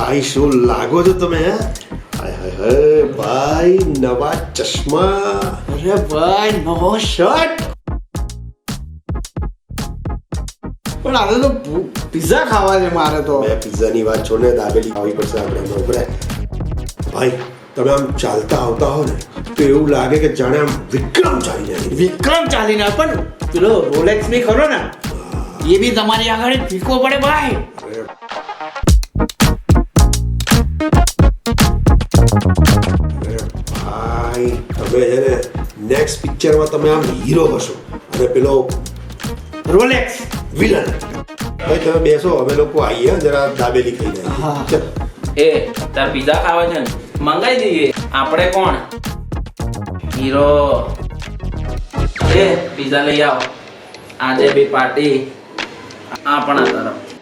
ભાઈ શું લાગો છો તમે? હાય હાય હાય ભાઈ, નવા ચશ્મા. અરે ભાઈ નવો શર્ટ. પણ આજે તો પિઝા ખાવા છે મારે તો. બે પિઝાની વાત છોડ ને, દાબેલી ખાવી પડશે આપણે નોકરે. ભાઈ તમે આમ ચાલતા આવતા હો ને તો એવું લાગે કે જાણે આમ વિક્રમ ચાલી જાય. વિક્રમ ચાલીને પણ પેલો રોલેક્સ બી ખરો ને, એ બી તમારી આગળ ફીકો પડે ભાઈ. ભાઈ તમે છે ને નેક્સ્ટ પિક્ચરમાં તમે આમ હીરો હશો અને પેલો રોલેક્સ વિલન. ભાઈ તમે બેસો, અમે લોકો આવીએ જરા દાબેલી ખાઈ જાય. હા. ચાલ. એ તાર પીઝા ખાવા છે ને, મંગાઈ દઈએ. આપણે કોણ હીરો? એ પીઝા લઈ આવો. આજે બી પાર્ટી આપણા તરફ.